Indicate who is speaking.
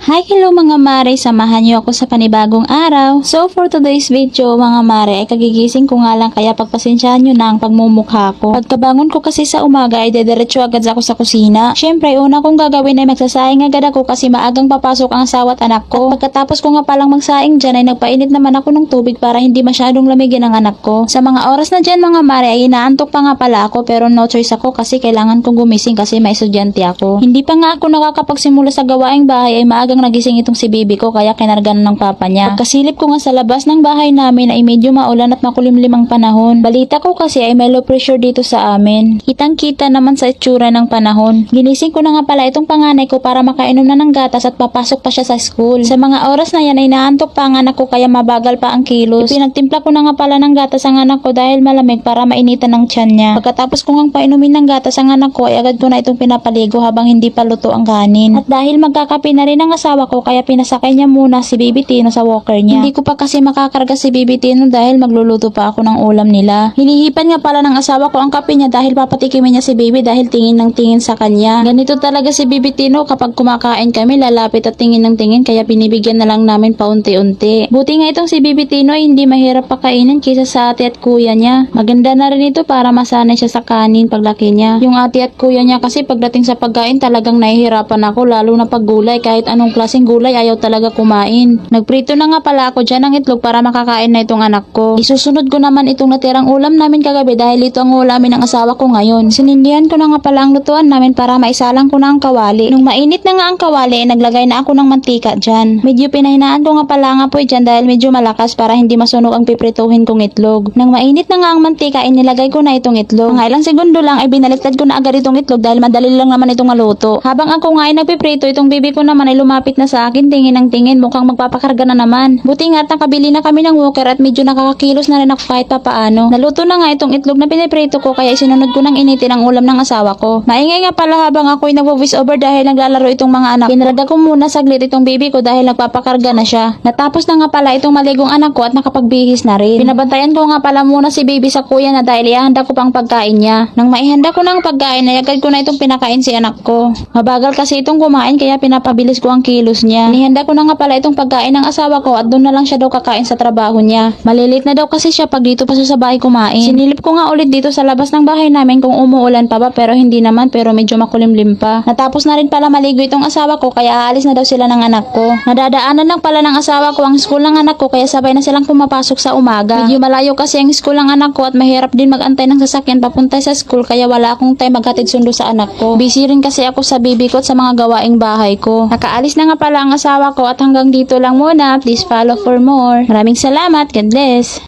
Speaker 1: Hi, hello mga mare, samahan niyo ako sa panibagong araw. So for today's video mga mare ay kagigising ko nga lang kaya pagpasensyahan niyo na ang pagmumukha ko. Pagkabangon ko kasi sa umaga ay dediretso agad ako sa kusina. Syempre una kong gagawin ay magsasaing agad ako kasi maagang papasok ang asawa at anak ko. At pagkatapos ko nga palang magsaing dyan ay nagpainit naman ako ng tubig para hindi masyadong lamigin ang anak ko. Sa mga oras na dyan mga mare ay inaantok pa nga pala ako pero no choice ako kasi kailangan kong gumising kasi may estudyante ako. Hindi pa nga ako nakakapagsimula sa gawaing bahay ay maagang nagising itong si bibi ko kaya kinargan ng papa niya. Pagkasilip ko nga sa labas ng bahay namin ay medyo maulan at makulimlim ang panahon. Balita ko kasi ay may low pressure dito sa amin. Kitang kita naman sa itsura ng panahon. Ginising ko na nga pala itong panganay ko para makainom na ng gatas at papasok pa siya sa school. Sa mga oras na yan ay naantok pa ang anak ko kaya mabagal pa ang kilos. Pinagtimpla ko na nga pala ng gatas ang anak ko dahil malamig para mainitan ng tiyan niya. Pagkatapos ko ngang painumin ng gatas ang anak ko ay agad ko na itong pinapaligo habang hindi pa luto ang kanin. At dahil magkakape na rin ang asawa ko kaya pinasakay niya muna si Baby Tino sa walker niya. Hindi ko pa kasi makakarga si Baby Tino dahil magluluto pa ako ng ulam nila. Hinihipan nga pala ng asawa ko ang kape niya dahil papatikimin niya si Baby dahil tingin ng tingin sa kanya. Ganito talaga si Baby Tino kapag kumakain kami lalapit at tingin ng tingin kaya binibigyan na lang namin paunti-unti. Buti nga itong si Baby Tino ay hindi mahirap pakainin kaysa sa ate at kuya niya. Maganda na rin ito para masanay siya sa kanin paglaki niya. Yung ate at kuya niya kasi pagdating sa pagkain talagang nahihirapan ako lalo na pag gulay kahit anong klaseng gulay ayaw talaga kumain. Nagprito na nga pala ako dyan ng itlog para makakain na itong anak ko. Isusunod ko naman itong natirang ulam namin kagabi dahil ito ang ulamin ng asawa ko ngayon. Sinindihan ko na nga pala ang lutuan namin para maisalang ko na ang kawali. Nung mainit na nga ang kawali, naglagay na ako ng mantika dyan. Medyo pinahinaan ko nga pala ang apoy dyan dahil medyo malakas para hindi masunog ang piprituhin kong itlog. Nang mainit na nga ang mantika, inilagay ko na itong itlog. Mga ilang segundo lang ay binaliktad ko na agad itong itlog dahil madali lang naman itong maluto. Habang ako nga ay nagpiprito, itong bibi ko naman ay lumapit na sa akin, tingin ng tingin, mukhang magpapakarga na naman. Buti nga at nakabili na kami ng walker at medyo nakakakilos na rin ako kahit papaano. Naluto na nga itong itlog na piniprito ko kaya isinunod ko ng initin ang ulam ng asawa ko. Maingay nga pala habang ako'y nagvo-voice over dahil naglalaro itong mga anak. Pinaraga ko muna saglit itong baby ko dahil nagpapakarga na siya. Natapos na nga pala itong maligong anak ko at nakapagbihis na rin. Pinabantayan ko nga pala muna si baby sa kuya na dahil ihanda ko pang pagkain niya. Nang maihanda ko ng pagkain ay agad ko na itong pinakain si anak ko. Mabagal kasi itong kumain kaya pinapabilis ko ang kilos niya. Inihanda ko na nga pala itong pagkain ng asawa ko at doon na lang siya daw kakain sa trabaho niya. Malilit na daw kasi siya pag dito pa siya sa bahay kumain. Sinilip ko nga ulit dito sa labas ng bahay namin kung umuulan pa ba pero hindi naman pero medyo makulimlim pa. Natapos na rin pala maligo itong asawa ko kaya aalis na daw sila ng anak ko. Nadadaanan lang pala ng asawa ko ang school ng anak ko kaya sabay na silang pumapasok sa umaga. Medyo malayo kasi ang school ng anak ko at mahirap din magantay ng sasakyan papunta sa school kaya wala akong time maghatid sundo sa anak ko. Busy rin kasi ako sa baby ko at sa mga gawaing bahay ko. Nakaalis na nga pala ang asawa ko at hanggang dito lang muna. Please follow for more. Maraming salamat. God bless.